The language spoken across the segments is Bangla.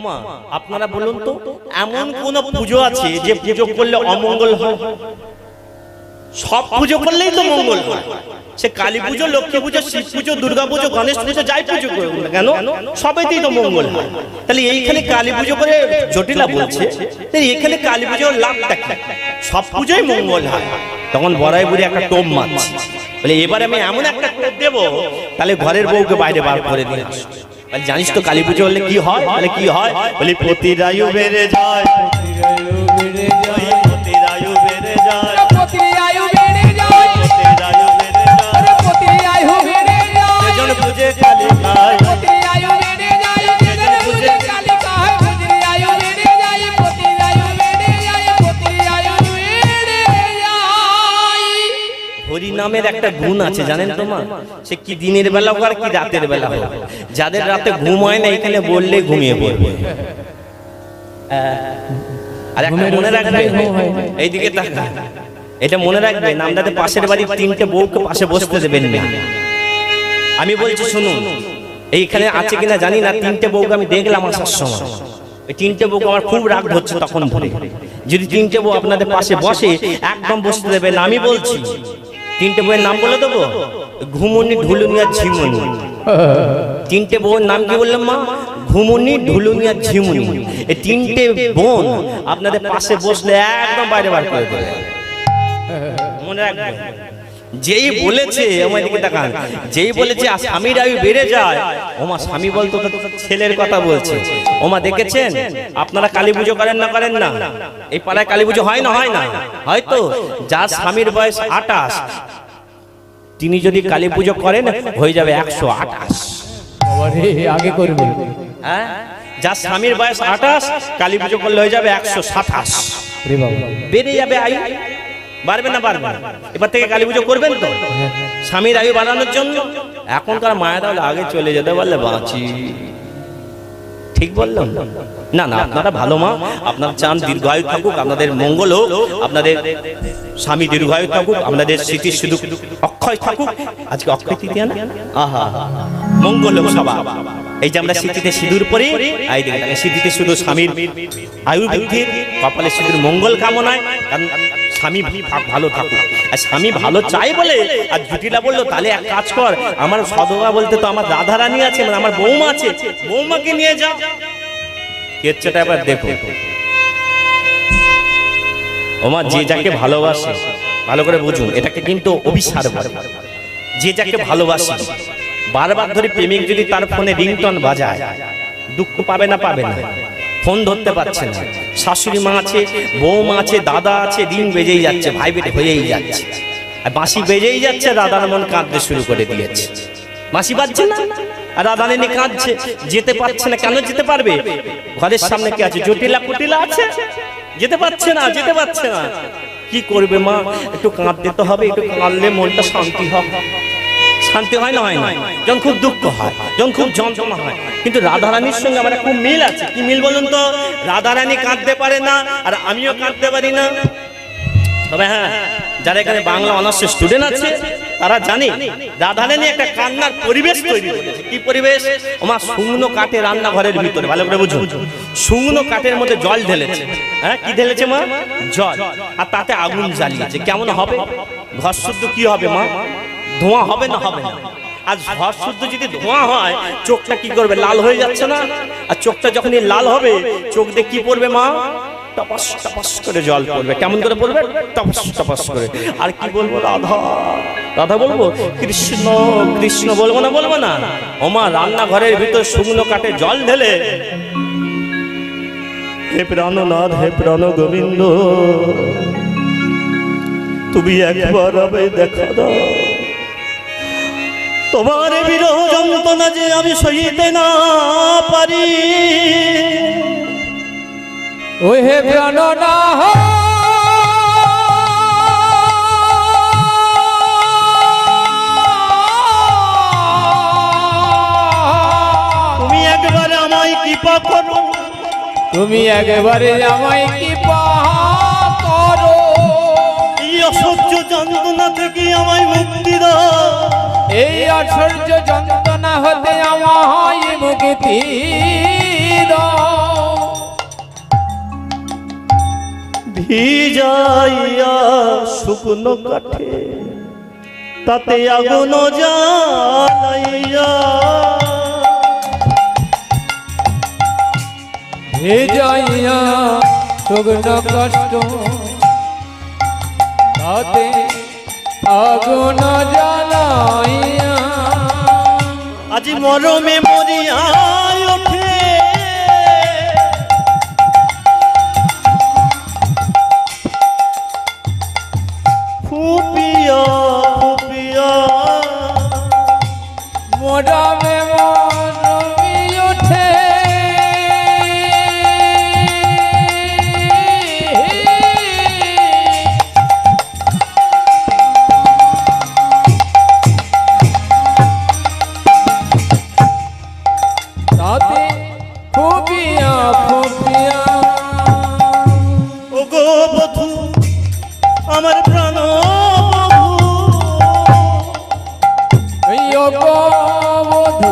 ওমা আপনারা বলুন তো এমন কোন পুজো আছে যে পুজো করলে অমঙ্গল হয়? সব পুজো করলেই তো মঙ্গল হয়। সে কালী পুজো, লক্ষ্মী পুজো, শিব পুজো, দুর্গা পুজো, গণেশ পুজো, যাই পুজো করুন না কেন সবেতেই তো মঙ্গল হয়। তাহলে এইখানে কালী পুজো করে জটিলা বলছে, এখানে কালী পুজোর লাভটা কি? সব পুজোই মঙ্গল হয়। তখন বড়াই বুড়ি একটা টোপ মারছে, বলে এবার আমি এমন একটা টোপ দেবো তাহলে ঘরের বউকে বাইরে বার করে দিয়ে আসবে। জানিস তো কালী পুজো হলে কি হয়? বলে কি হয়? বলে প্রতিরায়ু বেড়ে যায়, প্রতিরায়ু বেড়ে যায়, প্রতিরায়ু বেড়ে যায়, প্রতিরায়ু বেড়ে যায়, প্রতিরায়ু বেড়ে যায়, যেজন পূজে কালিকায়, প্রতিরায়ু বেড়ে যায়, যেজন পূজে কালিকায়, প্রতিরায়ু বেড়ে যায়, প্রতিরায়ু বেড়ে যায়, প্রতিরায়ু বেড়ে যায়। হরি নামের একটা গুণ আছে জানেন তো মা? সে কি দিনের বেলা হোক আর কি রাতের বেলা হোক, যাদের রাতে ঘুম হয় না এখানে বললে ঘুমিয়ে পড়বে। আর একটা মনে রাখবে, এইদিকে তাকা, এটা মনে রাখবেন, আপনাদের পাশের বাড়ির তিনটে বউকে পাশে বসতে দেবেন না। আমি বলছি শুনুন, এইখানে আছে কিনা জানি না, তিনটে বউকে আমি দেখলাম আসার সময়। ওই তিনটে বউকে আমার খুব রাগ হচ্ছে তখন ধরে। যদি তিনটে বউ আপনাদের পাশে বসে একদম বসতে দেবেন না। আমি বলছি তিনটে বউয়ের নাম বলে দেবো, ঘুমুনি, ঢুলুনি আর ঝিমুনি। তিনটে বউয়ের নাম কি বললাম মা? ঘুমুনি, ঢুলুনি আর ঝিমুনি। এই তিনটে বোন আপনাদের পাশে বসলে একদম বাইরে বার করে দেবে, মনে রাখবেন। যেই বলেছে আমার দিকে তাকান, যেই বলেছে স্বামীর আয়ু বেড়ে যায়, ওমা স্বামী বলতো তো ছেলের কথা বলছে। ওমা দেখেছেন আপনারা কালী পুজো করেন না করেন না? এই পাড়ায় কালী পুজো হয় না হয় না? হয়তো যার স্বামীর বয়স 28 তিনি যদি কালী পুজো করেন হয়ে যাবে 128। আগে করবে, হ্যাঁ, যার স্বামীর বয়স 28 কালী পুজো করলে হয়ে যাবে 127। বেড়ে যাবে আয়ু, বাড়বে না বাড়বে? এবার থেকে কালী পুজো করবেন তো স্বামীর আয়ু বাড়ানোর জন্য। এখনকার মায়েরা আগে চলে যেতে বললে বাঁচি, ঠিক বললাম না? না, আপনারা ভালো মা, আপনারা চান দীর্ঘায়ু থাকুক, আপনাদের মঙ্গল হোক, আপনাদের স্বামী দীর্ঘায়ু থাকুক, আপনাদের স্মৃতি শুধু অক্ষয় থাকুক। আজকে অক্ষয় তৃতীয়া না? আহা, মঙ্গল হোক সবার। এই যে আমরা স্মৃতিতে সিঁদুর পরি, এই দেখেন স্মৃতিতে শুধু স্বামীর আয়ু বৃদ্ধির, কপালে সিঁদুর মঙ্গল কামনায়, কারণ স্বামী ভালো থাকুক। আর স্বামী ভালো চাই বলে আর জুটিলা বললো তাহলে এক কাজ কর, আমার সদবা বলতে তো আমার রাধারানী আছে, মানে আমার বৌমা আছে, বৌমাকে নিয়ে যা। কেচ্ছাটা এবার দেখো ওমা, যে যাকে ভালোবাসে ভালো করে বুঝুন, এটাকে কিন্তু অভিসার বলে। যে যাকে ভালোবাসে বারবার ধরে প্রেমিক যদি তার ফোনে রিংটন বাজায়, দুঃখ পাবে না? পাবে না? ফোন ধরতে পারছে না, শাশুড়ি মা আছে, বৌমা আছে, দাদা আছে, রিং বেজেই যাচ্ছে, ভাই বেটে হয়েই যাচ্ছে, আর বাঁশি বেজেই যাচ্ছে, দাদার মন কাঁদতে শুরু করে দিয়েছে। বাঁশি বাজছে না আর রাধারানী কাঁদছে, যেতে পারছে না। কেন যেতে পারবে? ঘরের সামনে কি আছে? জটিলা কুটিলা আছে, যেতে পারছে না, যেতে পারছে না। কি করবে মা? একটু কাঁদতে তো হবে, একটু কাঁদলে মনটা শান্তি হবে। শান্তি হয় না? হয় না? যখন খুব দুঃখ হয়, যখন খুব যন্ত্রণা হয়। কিন্তু রাধারানীর সঙ্গে আমার খুব মিল আছে। কি মিল বলুন তো? রাধারানী কাঁদতে পারে না আর আমিও কাঁদতে পারি না। তবে হ্যাঁ, যারা এখানে বাংলা অনার্সের স্টুডেন্ট আছে তারা জানে রাধারানী একটা কান্নার পরিবেশ তৈরি করেছে। কি পরিবেশ? আমার শুকনো কাঠে রান্নাঘরের ভিতরে, ভালো করে বুঝুন, শুকনো কাঠের মধ্যে জল ঢেলেছে। হ্যাঁ, কি ঢেলেছে মা? জল। আর তাতে আগুন জ্বালিয়েছে। কেমন হবে? ঘর শুদ্ধ কি হবে মা? ধোঁয়া হবে না? হবে না? আর ঘর শুদ্ধ যদি ধোঁয়া হয় চোখটা কি করবে? লাল হয়ে যাচ্ছে না? আর চোখটা যখনই লাল হবে চোখ দিয়ে কি পড়বে মা? টপাস টপাস করে জল পড়বে। কেমন করে পড়বে? টপাস টপাস করে। আর কি বলবো? রাধা রাধা বলবো? কৃষ্ণ কৃষ্ণ বলবো না? বলবো না? ওমা রান্নাঘরের ভিতর শুকনো কাঠে জল ঢেলে, হে প্রাণনাথ, হে প্রাণ গোবিন্দ, তুমি একবার হবে দেখা দাও, তোমার বিরহ যন্ত্রণা যে আমি সইতে না পারি। ও হে প্রাণনাথ, তুমি একবার আমায় কৃপা করো, তুমি একবারে আমায় কৃপা করো, এই অসহ্য যন্ত্রণা থেকে আমায় মুক্তি দাও, এই অসহ্য যন্ত্রণা হতে আমায় মুক্তি দাও। ভিজাইয়া শুকনো কাঠে তাতে আগুন জ্বালাইয়া ভেজাইয়া শুকনো কষ্ট তাতে আগুন জ্বালাইয়া আজ মরমে মরিয়া ওঠে ফুপিয়া ফুপিয়া মোরামে মরমি ওঠে তাতে ফুপিয়া ফুপিয়া ও গো বধূ আমার প্রাণ বধূ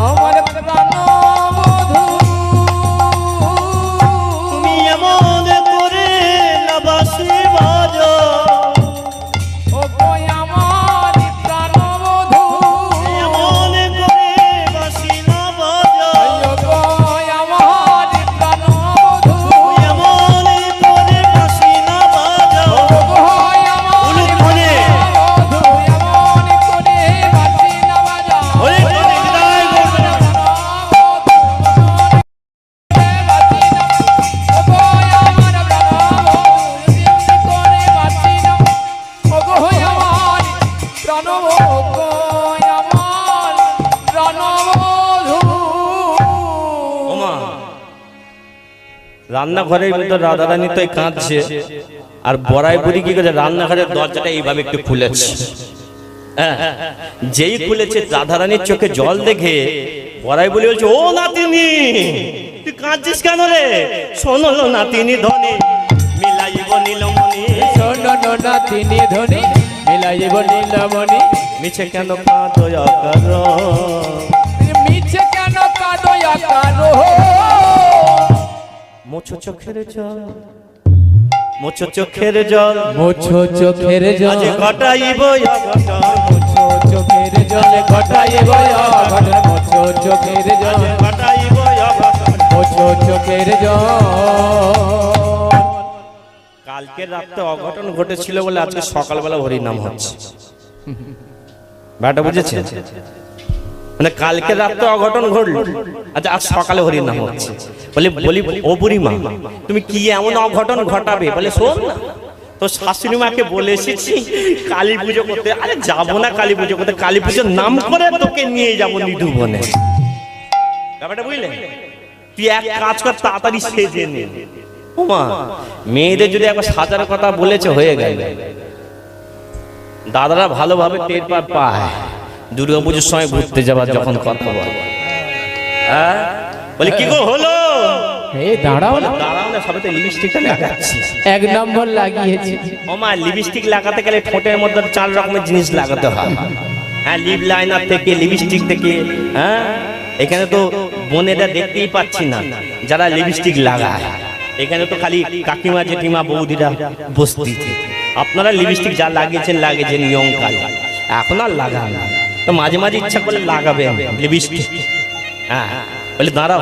আমার প্রাণ বধূ তুমি এমন করে লাবাসি বাজো ও কই আমার প্রাণ বধূ এমন করে বাসি না বাজো ও কই আমার প্রাণ বধূ এমন করে বাসি না বাজো ও কই আমার উলুক মনে বধূ এমন করে বাঁশি না বাজা ওরে কোনে গায় গো ওমা রান্নাঘরের ভিতর রাধারানী তো কাঁদছে আর বড়াই বুড়ি কি করে রান্নাঘরের দরজাটা এইভাবে একটু খুলেছে হ্যাঁ, যেই খুলেছে রাধারানীর চোখে জল দেখে বড়াই বুড়ি বলছে ও নাতিনি তুই কাঁদছিস কেন রে শোনো নাতিনি ধনে মিলাইব নীলমণি তিনি ধনী মিলাইব নীলমণি মিছে কেন কাঁদো আকার মিছে কেন কাঁদয়া কারো মোছো চোখের জল মোছো চোখের জল মুছো চোখের আজ জল ঘটাইব অঘটন মুছো চোখের জলে ঘটাইব অঘটন মুছো চোখের জল আজ ঘটাইব অঘটন মুছো চোখের জল কালকে রাতে অঘটন ঘটেছিল বলে আজকে সকালবেলা হরির নাম হচ্ছে ব্যাটা বুঝেছে মানে কালকে রাতে অঘটন ঘটল আচ্ছা আজ সকালে হরির নাম হচ্ছে বলি ও বুড়িমা তুমি কি এমন অঘটন ঘটাবে বলে শোন না তো শাশুড়ি মাকে বলে এসেছি কালী পুজো করতে আরে যাবো না কালী পুজো করতে কালী পুজোর নাম করে তোকে নিয়ে যাবো নিধু বনে ব্যাপারটা বুঝলে তুই এক কাজ কর তাড়াতাড়ি সেজে নে ওমা মেয়েদের যদি একবার সাজার কথা বলেছে হয়ে গেল দাদারা ভালোভাবে টের পায় দুর্গা পুজোর সময় ঘুরতে যাবার যখন কথা বলে হ্যাঁ বলে কি গো হলো এই দাঁড়াও না দাঁড়াও না সবে তো লিপস্টিকটা লাগাচ্ছি এক নম্বর লাগিয়েছি ওমা লিপস্টিক লাগাতে গেলে ঠোঁটের মধ্যে 4 রকমের জিনিস লাগাতে হয় হ্যাঁ লিপ লাইনার থেকে লিপস্টিক থেকে হ্যাঁ এখানে তো বোনেরা দেখতেই পাচ্ছি না যারা লিপস্টিক লাগায় এখানে তো খালি কাকিমা জেঠিমা বৌদিরা বসতি আপনারা লিপস্টিক যা লাগিয়েছেন নিয়ম কাল এখন আর লাগান না তো মাঝে মাঝে ইচ্ছা করলে লাগাবেন লিপস্টিক হ্যাঁ বলে দাঁড়াও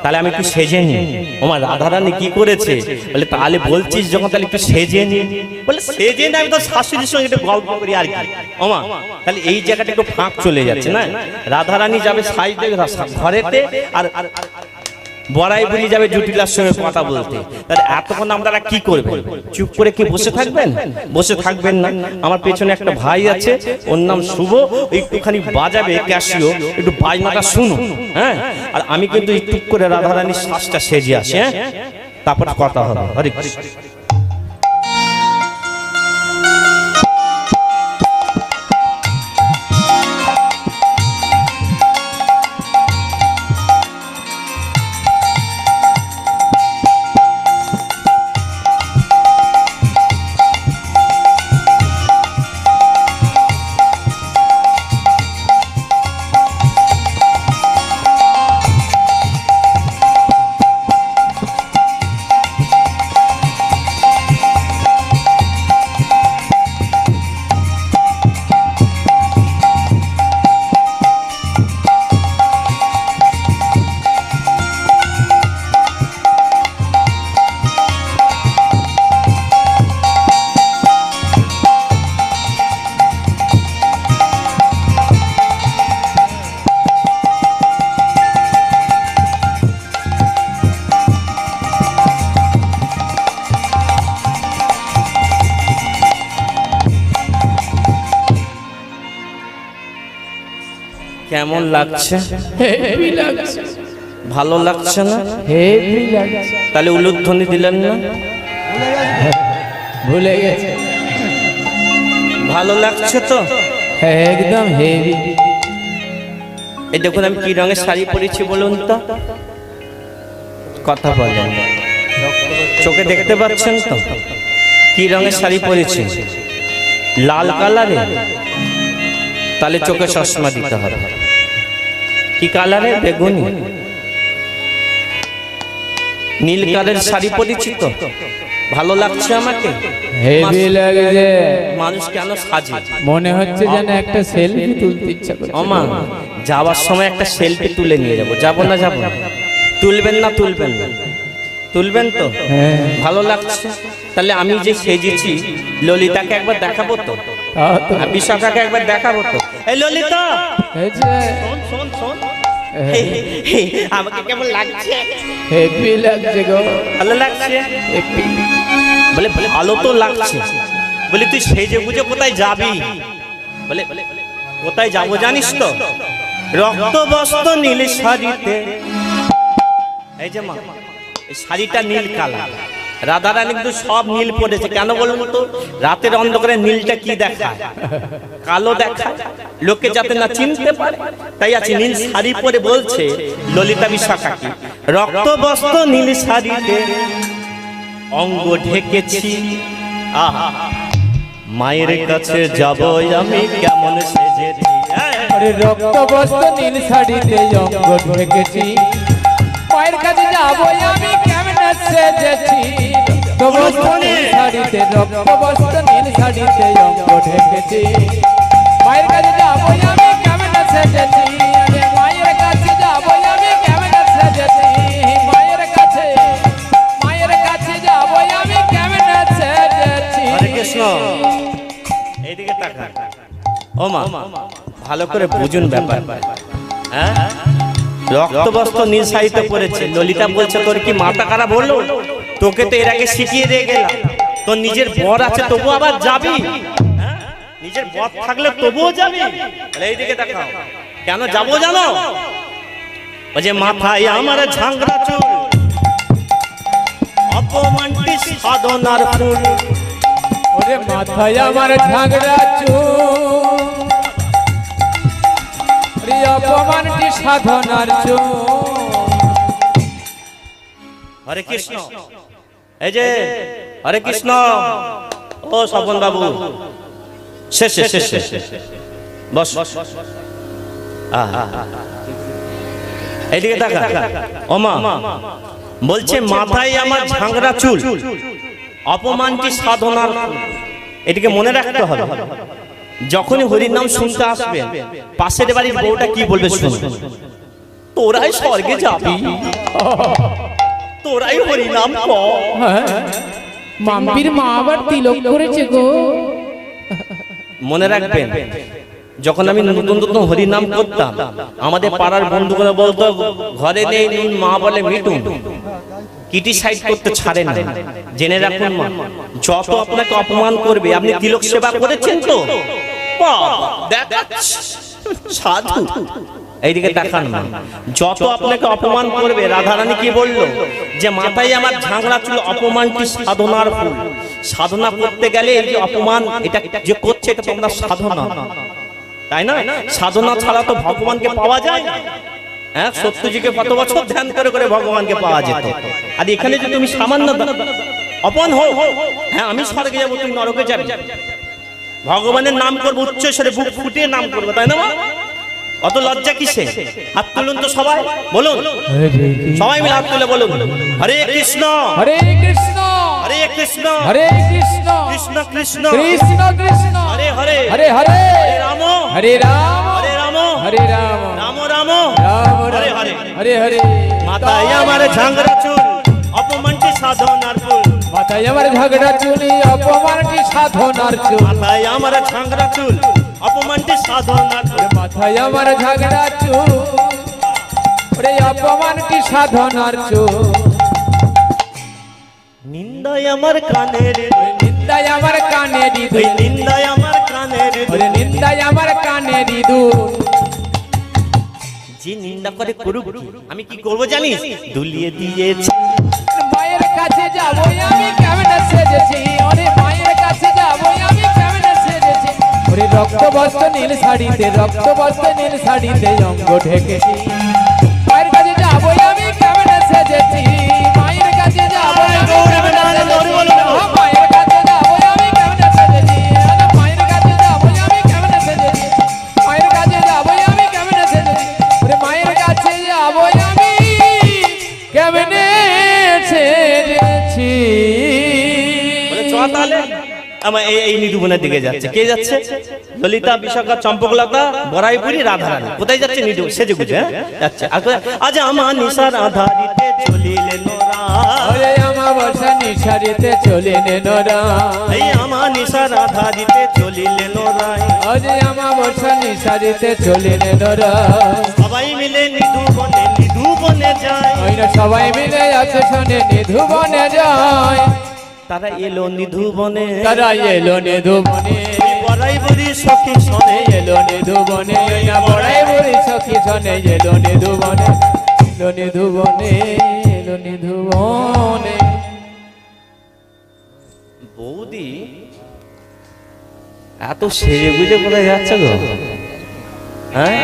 তাহলে আমি একটু সেজে নি ওমা রাধারানী কি করেছে বলে তাহলে বলছিস যখন তাহলে একটু সেজে নি বলে সেজে নি আমি তো শাশুড়ির সঙ্গে একটু গল্প করি আর কি ওমা তাহলে এই জায়গাটা একটু ফাঁক চলে যাচ্ছে না রাধারানী যাবে সাইডে ঘরেতে আর বড়াই বুড়ি যাবে জুটিলার সঙ্গে কথা বলতে তাহলে এতক্ষণ আপনারা কি করবেন চুপ করে কি বসে থাকবেন বসে থাকবেন না আমার পেছনে একটা ভাই আছে ওর নাম শুভ একটুখানি বাজাবে ক্যাশিও একটু বাজনাটা শুনো হ্যাঁ আর আমি কিন্তু একটু করে রাধারানীর শ্বাসটা সেজে আসি হ্যাঁ তারপর কথা হবে হরে কৃষ্ণ কেমন লাগছে? হেভি লাগছে, ভালো লাগছে না? হেভি লাগছে। তাহলে উলুধ্বনি দিলেন না? ভুলে গেছে। ভালো লাগছে তো? একদম হেভি। এই দেখুন আমি কি রঙের শাড়ি পরেছি বলুন তো? কথা বলেন, চোখে দেখতে পাচ্ছেন তো কি রঙের শাড়ি পরেছি? লাল কালারে? তাহলে চোখে চশমা দিতে হবে। কি কালারে? বেগুনি। নীল কালারের শাড়ি পরেছি তো? ভালো লাগছে আমাকে? হেভি লাগছে। মানুষ কেন সাজে? মনে হচ্ছে যেন একটা সেলফি তুলতে ইচ্ছা করছে। ওমা, যাওয়ার সময় একটা সেলফি তুলে নিয়ে যাবো। যাবো না? যাবো। তুলবেন না? তুলবেন না? তুলবেন তো? হ্যাঁ। ভালো লাগছে? তাহলে আমি যে সেজেছি ললিতাকে একবার দেখাবো তো? আর বিশাখাকে একবার দেখাবো তো? এই ললিতা, এই যে শোন শোন শোন, আমাকে কেমন লাগছে? হেভি লাগছে গো। ভালো লাগছে? হেভি। বলে ভালো তো লাগছে। বলি তুই সেজে বুঝে কোথায় যাবি? বলে কোথায় যাবো জানিস তো? রক্ত বস্ত্র নীল শাড়িতে। এই যে মা, এই শাড়িটা নীল কালার। রাধারানী কিন্তু সব নীল পড়েছে। কেন বলুন তো? রাতের অন্ধকারে নীলটা কি দেখায়? কালো দেখায়, লোকে যাতে না চিনতে পারে। তাই আছে নীল শাড়ি পরে বলছে ললিতা বিশাখা কি, রক্ত বস্ত্র নীল শাড়িতে অঙ্গ ঢেকেছি। আহা, মায়ের কাছে যাব আমি কেমন সেজেছি। আরে রক্ত বস্ত্র নীল শাড়িতে অঙ্গ ঢেকেছি, মায়ের কাছে যাবো আমি কেমন সেজেছি। রক্ত বস্ত্র নীল শাড়িতে, রক্ত বস্ত্র নীল শাড়িতে অঙ্গ ঢেকেছি, মায়ের কাছে যাবো আমি কেমন সেজেছি। আরে মায়ের কাছে যাবো আমি কেমন সেজেছি, মায়ের কাছে যাবো আমি কেমন সেজেছি। হরে কৃষ্ণ, এইদিকে তাকা। ও মা, ভালো করে বুঝুন ব্যাপার। হ্যাঁ, রক্ত বস্ত্র নীল শাড়িতে পরেছে। ললিতা বলছে তোর কি মাথা খারাপ হলো? তোকে তো এর আগে শিখিয়ে দিয়ে গেলাম, তোর নিজের বর আছে তবু আবার যাবি? হ্যাঁ? নিজের বর থাকলে তবুও যাবি? এইদিকে তাকাও। কেন যাবো জানো? ওই যে মাথায় আমার ঝাংরা চুল, অপমানটি সাধনার ফুল। ওরে মাথায় আমার ঝাগড়া চুল, রে অপমানটি সাধনার চুল। হরে কৃষ্ণ, এই যে হরে কৃষ্ণ। ও স্বপন বাবু, শেষে শেষে বস। এইদিকে দেখা। ও মা, বলছে মাথায় আমার ঝাংরা চুল, অপমানটি সাধনার ফুল। এটিকে মনে রাখতে হবে। যখনই হরির নাম শুনতে আসবেন, পাশের বাড়ির বউটা কি বলবে শুনুন। তোরাই স্বর্গে যাবি, তোরাই হরি নাম কর। মাম্পির মা আবার তিলক করেছে গো। মনে রাখবেন, যখন আমি নতুন নতুন হরি নাম করতাম, আমাদের পাড়ার বন্ধুগুলো বলতো ঘরে নেই নুন, মা বলে মিটুন। ক্রিটিসাইজ করতে ছাড়ে না। জেনে রাখুন মা, যত আপনাকে অপমান করবে, আপনি তিলক সেবা করেছেন তো? বাবা, দেখাচ্ছি, সাধু। এইদিকে দেখান মা, যত আপনাকে অপমান করবে, রাধারানী কি বললো? যে মাথায় আমার ঝাংরা চুল, অপমানটি সাধনার ফুল। সাধনা করতে গেলে এই যে অপমান, এটা যে করছে, এটা তোমরা সাধনা, তাই না? সাধনা ছাড়া তো ভগবানকে পাওয়া যায় না। হ্যাঁ, সত্যজিকে কত বছর ধ্যান করে করে ভগবানকে পাওয়া যেত। আর এখানে যে তুমি সামান্য অপমান হও, হ্যাঁ আমি স্বর্গে যাবো, তুমি নরকে যাবে। ভগবানের নাম করবো, উচ্চ স্বরে বুক ফুটিয়ে নাম করবো, তাই না মা? অত লজ্জা কিসে? হাত তুলুন তো সবাই, বলুন সবাই মিলে হাত তুলে বলুন, হরে কৃষ্ণ হরে কৃষ্ণ, হরে কৃষ্ণ, হরে কৃষ্ণ, কৃষ্ণ কৃষ্ণ, কৃষ্ণ কৃষ্ণ, হরে হরে, হরে হরে, হরে রাম, হরে রাম, হরে রাম, হরে রাম, রাম রাম, রাম হরে হরে, হরে হরে। মাথায় আমার ঝাংরা চুল, অপমানটি সাধনার ফুল। মাথায় আমার ঝগড়া চুলি, অপমানটি সাধনার চুল। মাথায় আমার ঝাংরা চুল, অপমানটি সাধনার ফুল। মাথায় আমার ঝগড়া চুল, ওরে অপমানটি সাধনার চুল। নিন্দায় আমার কানের, নিন্দায় আমার কানে দিদু, নিন্দায় আমার কানের, ওরে নিন্দায় আমার কানে দিদু। যে নিন্দা করে করুক কি, আমি কি করব জানিস? দুলিয়ে দিয়েছি মায়ের কাছে যাবো আমি কেমন সেজেছি, ওরে মায়ের কাছে যাবো আমি কেমন সেজেছি, ওরে রক্ত বস্ত্র নীল শাড়িতে, রক্ত বস্ত্র নীল শাড়িতে অঙ্গ ঢেকেছি। মায়ের কাছে যাবো আমি কেমন সেজেছি, মায়ের কাছে যাবো আমি কেমন সেজেছি, মায়ের কাছে যাবো আমি কেমন সেজেছি, মায়ের কাছে যাবো আমি কেমন সেজেছি, মায়ের কাছে যাবো আমি কেমন সেজেছি, ওরে মায়ের কাছে যাবো আমি কেমনে ছেড়েছি। বলে চ তাহলে আমার এই নিধুবনের দিকে যাচ্ছে। কে যাচ্ছে? ললিতা, বিশাখা, চম্পকলতা, বড়াইপুরি, রাধারানী। কোথায় যাচ্ছে? নিধু সেজে গুজে যাচ্ছে। আজ আমার নিশার আধারিতে চলিলে নোরা, ওরে আমাবস্যা নিশারিতে চলিলে নোরা, এই আমার নিশার আধারিতে চলিলে নোরাই, ওরে আমাবস্যা নিশারিতে চলিলে নোরা। সবাই মিলে নিধুবনে যায়, ওই না সবাই মিলে আছে শোনে নিধুবনে যায়, তারা এলো নিধুবনে, তারা এলো নিধুবনে, বড়াইপুরি সখী শোনে এলো নিধুবনে, ওই না বড়াই বুড়ি সখী শোনে এলো নিধুবনে, এলো নিধুবনে, এলো নিধুবনে। বৌদি এত সেজে গুজে কোথায় যাচ্ছে গো? হ্যাঁ,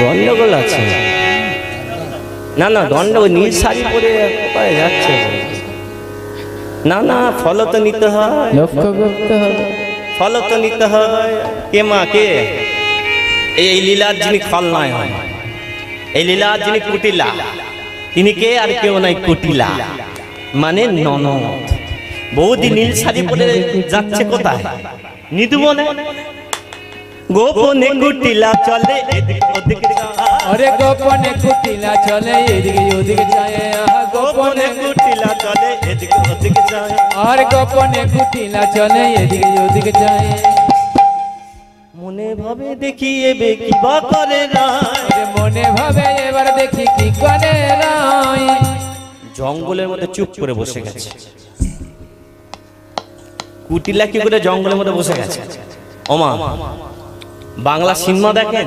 গন্ডগোল আছে। না না, গন্ডগোল, নীল শাড়ি পরে কোথায় যাচ্ছে গো? না না, ফলো তো নিতে হয়, লক্ষ্য করতে হবে। ফলো তো নিতে হয়। কে মা কে? এই লীলার যিনি খলনায় হয়, এই লীলার যিনি কুটিলা, তিনি কে? আর কেউ নাই, কুটিলা মানে ননদ। বৌদি নীল শাড়ি পরে যাচ্ছে কোথায়? নিধুবনে। গোপনে কুটিলা চলে এদিক ওদিক যায়, ওরে গোপনে কুটিলা চলে এদিকে ওদিকে যায়, গোপনে কুটিলা চলে এদিক ওদিক যায়, আর গোপনে কুটিলা চলে এদিকে ওদিকে যায়। মনে ভাবে দেখি এবে কি বা করে রায়, ওরে মনে ভাবে এবার দেখি কি করে রায়। জঙ্গলের মধ্যে চুপ করে বসে গেছে। কুটিলা কি করে জঙ্গলের মধ্যে বসে গেছে? ওমা, বাংলা সিনেমা দেখেন?